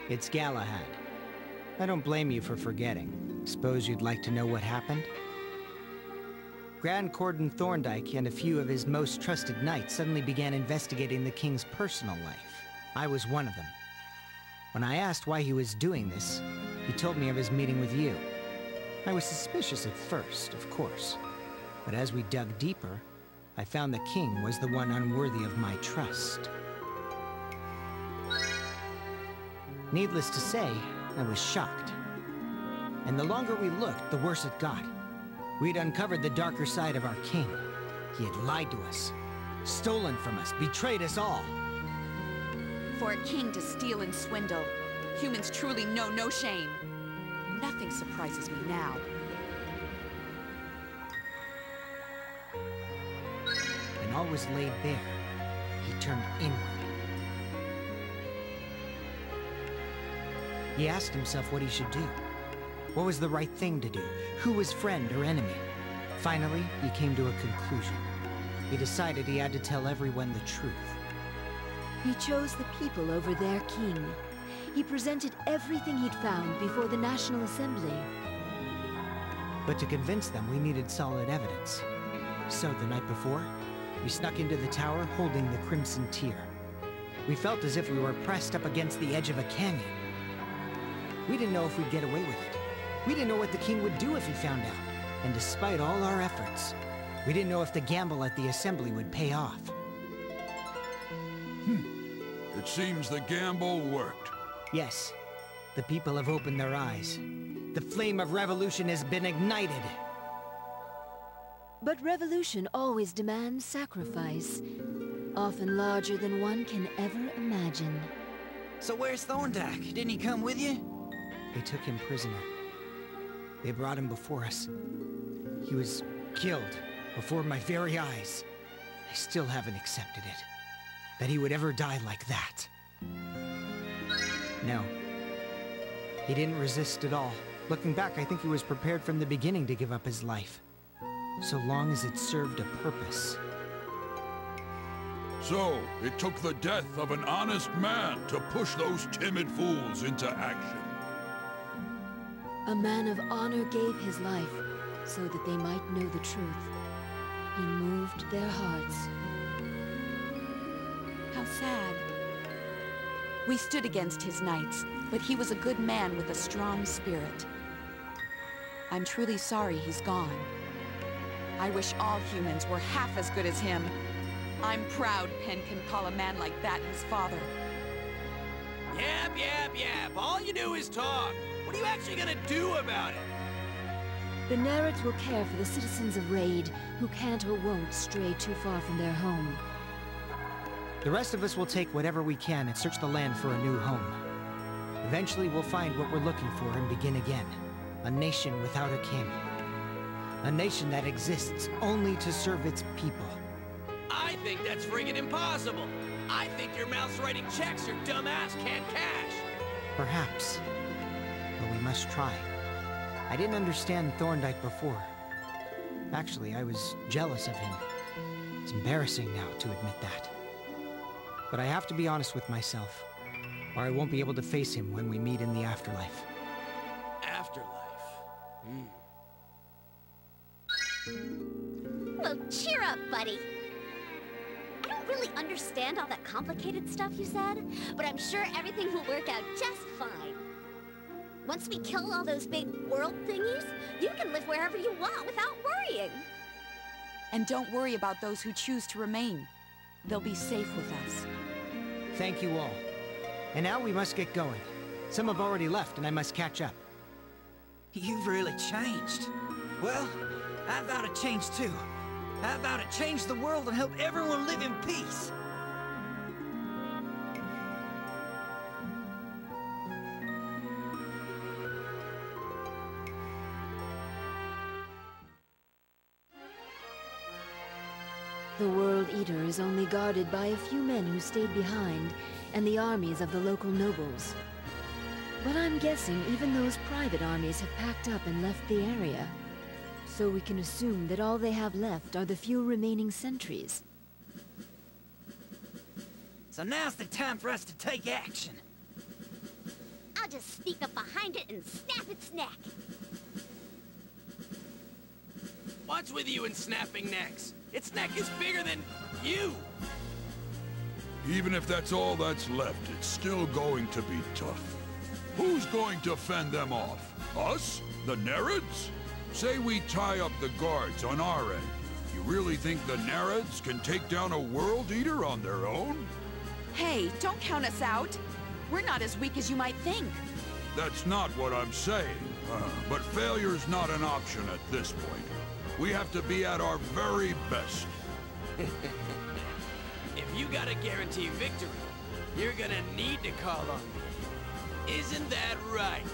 It's Galahad. I don't blame you for forgetting. Suppose you'd like to know what happened? Grand Cordon Thorndyke and a few of his most trusted knights suddenly began investigating the king's personal life. I was one of them. When I asked why he was doing this, he told me of his meeting with you. I was suspicious at first, of course. But as we dug deeper, I found the king was the one unworthy of my trust. Needless to say, I was shocked. And the longer we looked, the worse it got. We'd uncovered the darker side of our king. He had lied to us, stolen from us, betrayed us all. For a king to steal and swindle, humans truly know no shame. Nothing surprises me now. When all was laid bare, he turned inward. He asked himself what he should do. What was the right thing to do? Who was friend or enemy? Finally, he came to a conclusion. He decided he had to tell everyone the truth. He chose the people over their king. He presented everything he'd found before the National Assembly. But to convince them, we needed solid evidence. So the night before, we snuck into the tower holding the Crimson Tear. We felt as if we were pressed up against the edge of a canyon. We didn't know if we'd get away with it. We didn't know what the king would do if he found out. And despite all our efforts, we didn't know if the gamble at the assembly would pay off. It seems the gamble worked. Yes. The people have opened their eyes. The flame of revolution has been ignited. But revolution always demands sacrifice, often larger than one can ever imagine. So where's Thorndyke? Didn't he come with you? They took him prisoner. They brought him before us. He was killed before my very eyes. I still haven't accepted it. That he would ever die like that. No. He didn't resist at all. Looking back, I think he was prepared from the beginning to give up his life. So long as it served a purpose. So, it took the death of an honest man to push those timid fools into action. A man of honor gave his life so that they might know the truth. He moved their hearts. How sad. We stood against his knights, but he was a good man with a strong spirit. I'm truly sorry he's gone. I wish all humans were half as good as him. I'm proud Penn can call a man like that his father. Yap. All you do is talk. What are you actually gonna do about it? The Nerets will care for the citizens of Raid who can't or won't stray too far from their home. The rest of us will take whatever we can and search the land for a new home. Eventually we'll find what we're looking for and begin again. A nation without a king. A nation that exists only to serve its people. I think that's friggin' impossible. I think your mouth's writing checks your dumb ass can't cash. Perhaps. But we must try. I didn't understand Thorndyke before. Actually, I was jealous of him. It's embarrassing now to admit that. But I have to be honest with myself, or I won't be able to face him when we meet in the afterlife. Afterlife. Well, cheer up, buddy. I don't really understand all that complicated stuff you said, but I'm sure everything will work out just fine. Once we kill all those big world thingies, you can live wherever you want without worrying. And don't worry about those who choose to remain. They'll be safe with us. Thank you all. And now we must get going. Some have already left, and I must catch up. You've really changed. Well, I vow to change too. I vow to change the world and help everyone live in peace. The World Eater is only guarded by a few men who stayed behind, and the armies of the local nobles. But I'm guessing even those private armies have packed up and left the area. So we can assume that all they have left are the few remaining sentries. So now's the time for us to take action. just sneak up behind it and snap its neck. What's with you and snapping necks? Its neck is bigger than you! Even if that's all that's left, it's still going to be tough. Who's going to fend them off? Us? The Nereds? Say we tie up the guards on our end. You really think the Nereds can take down a World Eater on their own? Hey, don't count us out. We're not as weak as you might think. That's not what I'm saying. But failure's not an option at this point. We have to be at our very best. If you gotta guarantee victory, you're gonna need to call on me. Isn't that right,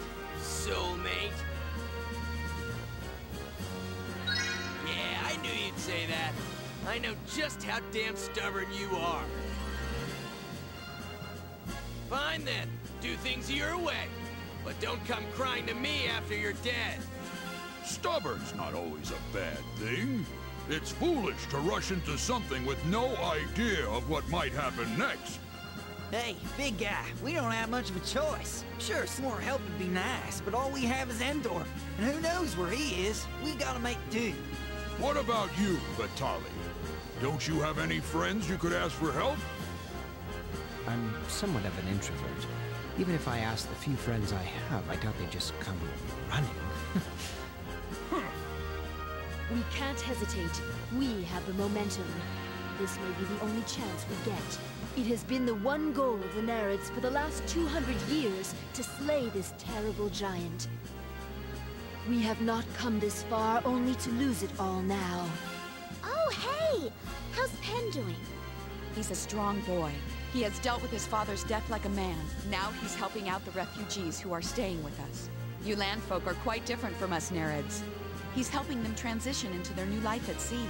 soulmate? Yeah, I knew you'd say that. I know just how damn stubborn you are. Fine then, do things your way. But don't come crying to me after you're dead. Stubborn's not always a bad thing. It's foolish to rush into something with no idea of what might happen next. Hey, big guy, we don't have much of a choice. Sure, some more help would be nice, but all we have is Endor. And who knows where he is? We gotta make do. What about you, Vitali? Don't you have any friends you could ask for help? I'm somewhat of an introvert. Even if I asked the few friends I have, I doubt they'd just come running. We can't hesitate. We have the momentum. This may be the only chance we get. It has been the one goal of the Nereds for the last 200 years to slay this terrible giant. We have not come this far only to lose it all now. Oh, hey! How's Pen doing? He's a strong boy. He has dealt with his father's death like a man. Now he's helping out the refugees who are staying with us. You landfolk are quite different from us Nereds. He's helping them transition into their new life at sea.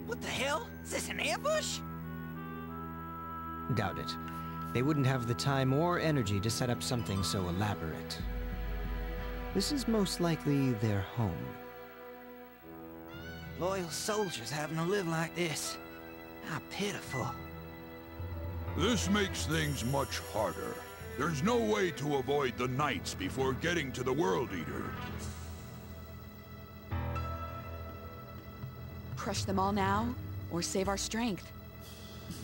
What the hell? Is this an ambush? Doubt it. They wouldn't have the time or energy to set up something so elaborate. This is most likely their home. Loyal soldiers having to live like this. How pitiful. This makes things much harder. There's no way to avoid the Knights before getting to the World Eater. Crush them all now, or save our strength?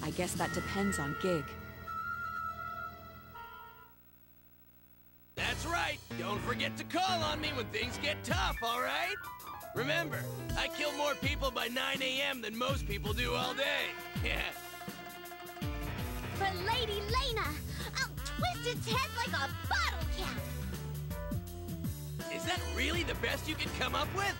I guess that depends on Gig. That's right. Don't forget to call on me when things get tough, all right? Remember, I kill more people by 9 a.m. than most people do all day. Yeah. For Lady Lena, I'll twist its head like a bottle cap. Is that really the best you can come up with?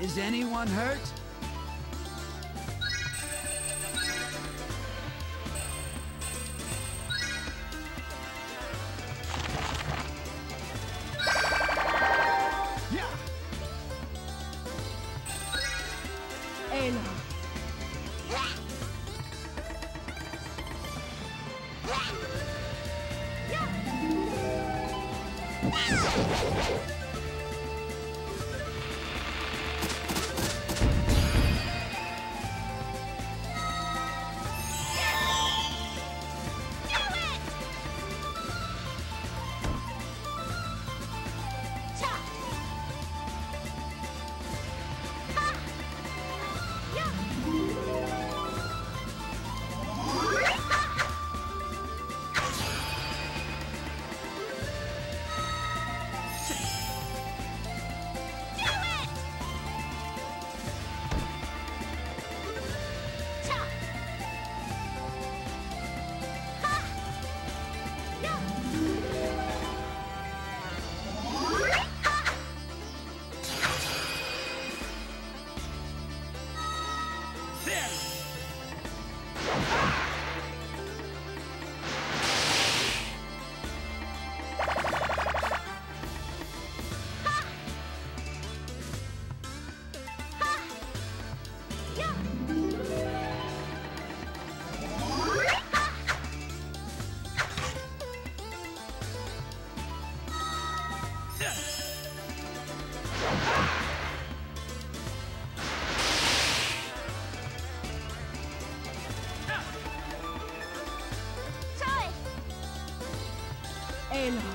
Is anyone hurt? Ayla.